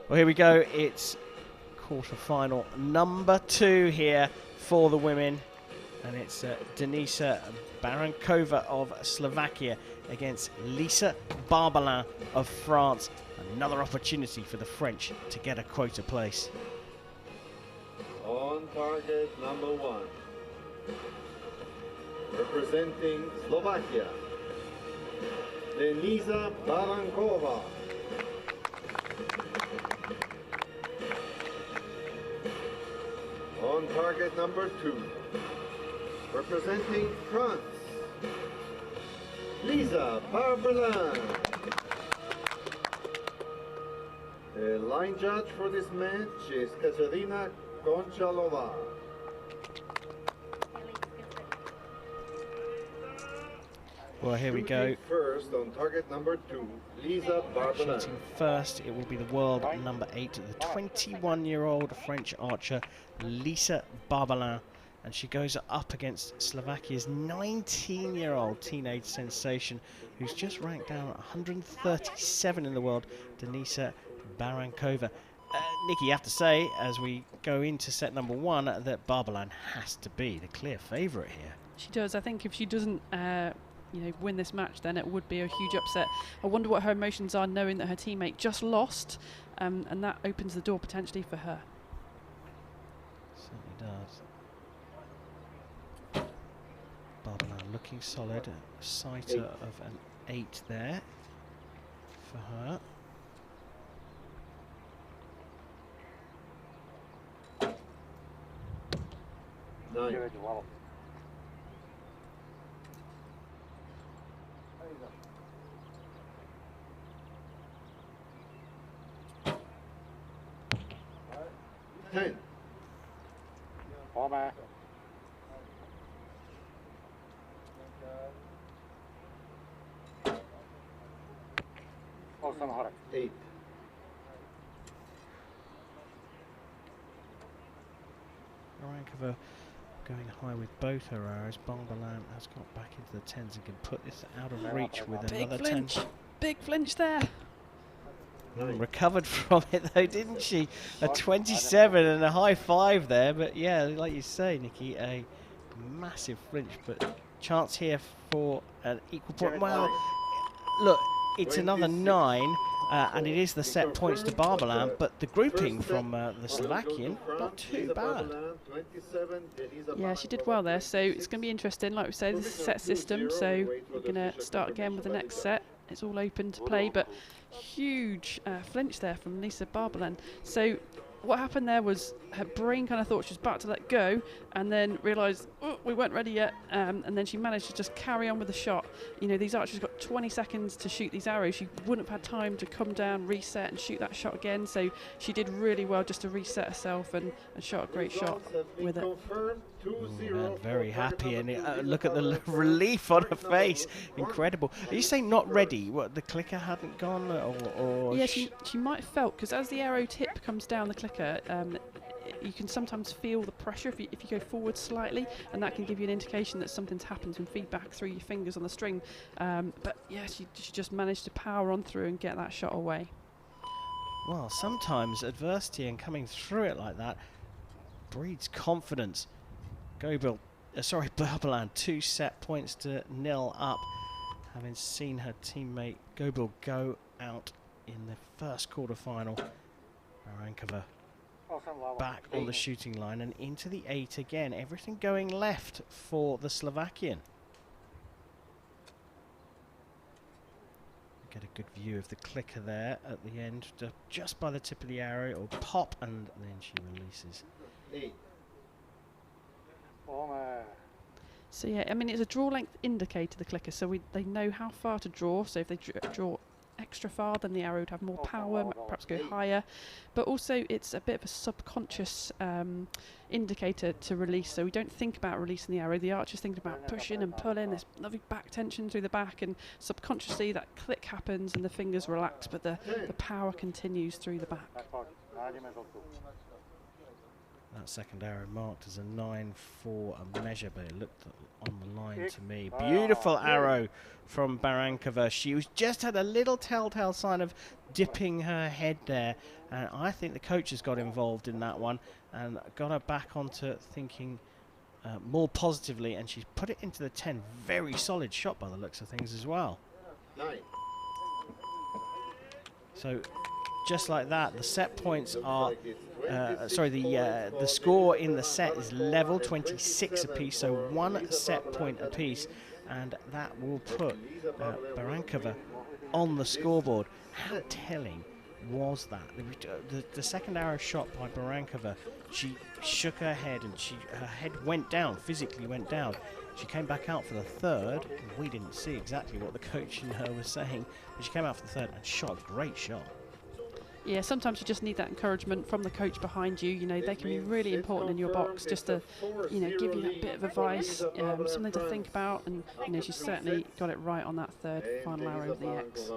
Well, here we go. It's quarter-final number 2 here for the women. And it's Denisa Barankova of Slovakia against Lisa Barbelin of France. Another opportunity for the French to get a quota place. On target number 1. Representing Slovakia, Denisa Barankova. On target number 2. Representing France, Lisa Barbelin. The line judge for this match is Katerina Gonchalova. Well, here we go. First on target number 2, Lisa Barbelin. Shooting first, it will be the world number 8, the 21-year-old French archer Lisa Barbelin. And she goes up against Slovakia's 19-year-old teenage sensation, who's just ranked down at 137 in the world, Denisa Barankova. Nikki, you have to say, as we go into set number 1, that Barbelin has to be the clear favourite here. She does. I think if she doesn't win this match, then it would be a huge upset. I wonder what her emotions are knowing that her teammate just lost, and that opens the door potentially for her. Certainly does. Barbelin looking solid, a sighter of an 8 there for her. Nine. 10. Eight. Barankova going high with both her arrows. Barbelin has got back into the 10s and can put this out of reach with another 10. Big flinch there. Recovered from it though, didn't she? A 27 and a high 5 there, but yeah, like you say, Nikki, a massive flinch, but chance here for an equal point. Well, look, it's another 9, and it is the set points to Barbelin, but the grouping from the Slovakian, not too bad. Yeah, she did well there, so it's going to be interesting. Like we said, this is a set system, so we're going to start again with the next set. It's all open to play, but huge flinch there from Lisa Barbelin. So what happened there was her brain kind of thought she was about to let go and then realised, oh, we weren't ready yet, and then she managed to just carry on with the shot. You know, these archers got 20 seconds to shoot these arrows. She wouldn't have had time to come down, reset and shoot that shot again, so she did really well just to reset herself and shot a great shot with it. And very happy, and look at the relief on her face. Incredible. Are you saying not ready? What, the clicker hadn't gone? Or yeah, she might have felt, because as the arrow tip comes down the clicker, you can sometimes feel the pressure if you go forward slightly, and that can give you an indication that something's happened, some feedback through your fingers on the string. But yeah, she just managed to power on through and get that shot away. Well, sometimes adversity and coming through it like that breeds confidence. Barbelin 2 set points to 0 up, having seen her teammate Gobil go out in the first quarter-final. Barankova back on the shooting line and into the 8 again. Everything going left for the Slovakian. Get a good view of the clicker there at the end, just by the tip of the arrow. It'll pop and then she releases. 8. So yeah, I mean, it's a draw length indicator, the clicker, so they know how far to draw. So if they draw extra far, then the arrow would have more power, perhaps go higher. But also it's a bit of a subconscious indicator to release, so we don't think about releasing the arrow. The archer's thinking about pushing and pulling, there's lovely back tension through the back, and subconsciously that click happens and the fingers relax, but the power continues through the back. That second arrow marked as a 9-4 a measure, but it looked on the line to me. Beautiful arrow from Barankova. She was just had a little telltale sign of dipping her head there, and I think the coaches got involved in that one and got her back onto thinking more positively, and she's put it into the 10. Very solid shot by the looks of things as well. 9. So just like that, the set points are the score in the set is level, 26 apiece, so 1 set point apiece, and that will put Barankova on the scoreboard. How telling was that? The second arrow shot by Barankova, she shook her head and her head went down, physically went down. She came back out for the third. We didn't see exactly what the coach and her was saying, but she came out for the third and shot a great shot. Yeah, sometimes you just need that encouragement from the coach behind you. You know, they can be really important in your box, just to, you know, give you that bit of advice, something to think about. And, you know, she certainly got it right on that third final arrow of the X.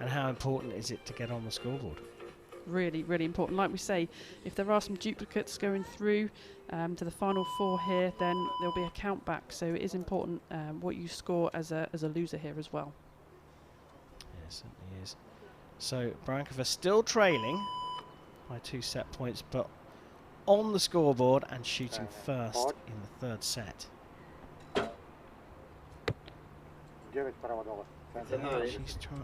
And how important is it to get on the scoreboard? Really, really important. Like we say, if there are some duplicates going through to the final 4 here, then there'll be a count back. So it is important what you score as a loser here as well. It certainly is. So Barankova still trailing by 2 set points, but on the scoreboard and shooting first in the third set.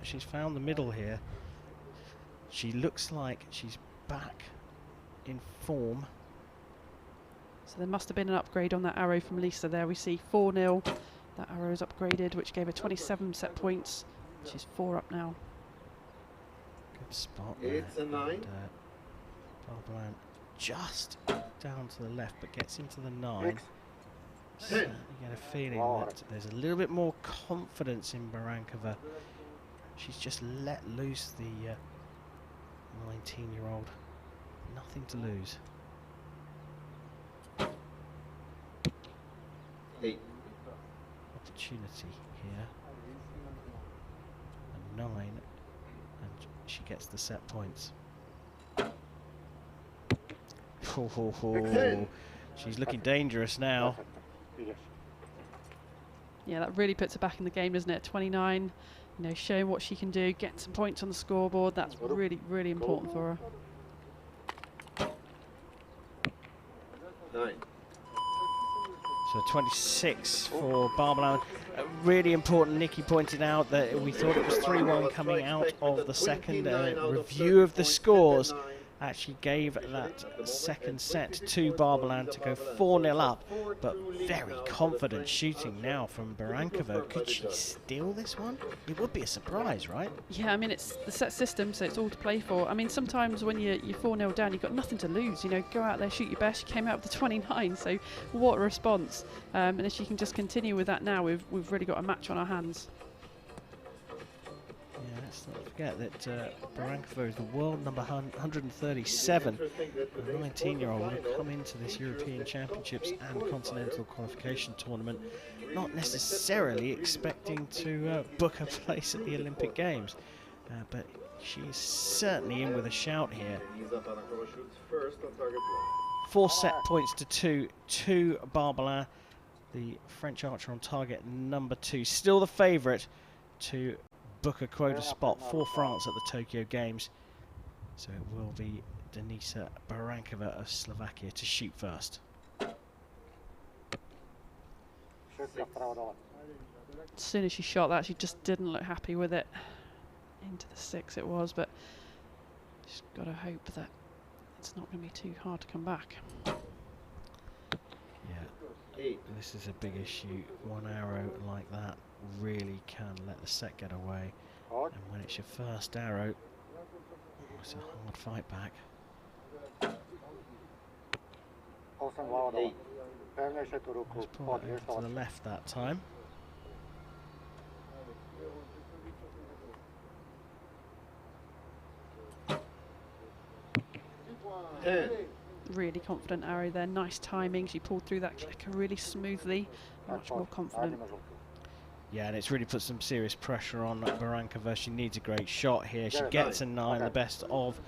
She's found the middle here. She looks like she's back in form. So there must have been an upgrade on that arrow from Lisa there. We see 4-0. That arrow is upgraded, which gave her 27 set points. She's 4 up now. Good spot there. It's a 9. Barbelin just down to the left, but gets into the 9. So you get a feeling that there's a little bit more confidence in Barankova. She's just let loose the 19-year-old. Nothing to lose. 8. Opportunity here. A 9, and she gets the set points. She's looking dangerous now. Yeah, that really puts her back in the game, doesn't it? 29, you know, showing what she can do, get some points on the scoreboard. That's really, really important for her. 9. So 26 for Barbelin. Really important, Nikki pointed out that we thought it was 3-1 coming out of the second. Review of the scores actually gave that second set to Barbelin to go 4-0 up, but very confident shooting now from Barankova. Could she steal this one? It would be a surprise, right? Yeah, I mean, it's the set system, so it's all to play for. I mean, sometimes when you're 4-0 down, you've got nothing to lose. You know, go out there, shoot your best. She came out with the 29, so what a response. And if she can just continue with that now, we've really got a match on our hands. Yeah, let's not forget that Barankova is the world number 137. A 19-year-old will come into this European Championships and Continental Qualification Tournament not necessarily expecting to book a place at the Olympic Games. But she is certainly in with a shout here. 4 set points to 2 to Barbelin, the French archer on target number 2. Still the favourite to book a quota spot for France at the Tokyo Games. So it will be Denisa Barankova of Slovakia to shoot first. As soon as she shot that, she just didn't look happy with it. Into the 6 it was, but she's got to hope that it's not going to be too hard to come back. Yeah, this is a big issue. One arrow like that really can let the set get away, and when it's your first arrow, it's a hard fight back. Let's pull it over to the left that time. Really confident arrow there, nice timing. She pulled through that clicker really smoothly, much more confident. Yeah, and it's really put some serious pressure on Barankova. She needs a great shot here. She gets a 9, the best of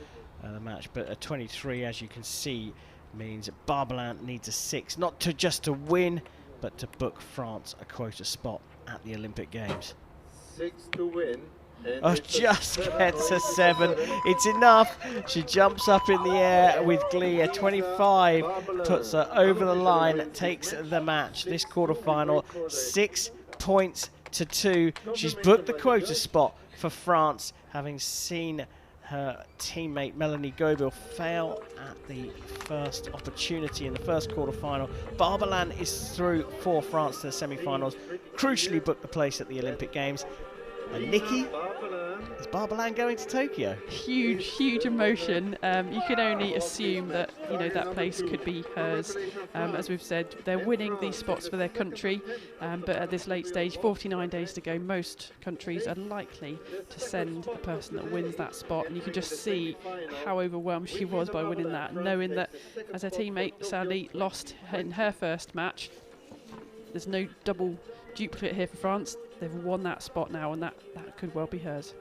the match. But a 23, as you can see, means Barbelin needs a 6, not to just to win, but to book France a quota spot at the Olympic Games. 6 to win. Oh, just gets a 7. It's enough. She jumps up in the air with glee. A 25 puts her over the line, takes the match. This quarterfinal, 6 points to 2. She's booked the quota spot for France, having seen her teammate Melanie Gobil fail at the first opportunity in the first quarterfinal. Barbelin is through for France to the semi-finals. Crucially booked the place at the Olympic Games. And Nikki, is Barbelin going to Tokyo? Huge, huge emotion. You can only assume that that place could be hers. As we've said, they're winning these spots for their country, but at this late stage, 49 days to go, most countries are likely to send a person that wins that spot, and you can just see how overwhelmed she was by winning that, knowing that as her teammate sadly lost in her first match. There's no double duplicate here for France. They've won that spot now, and that could well be hers.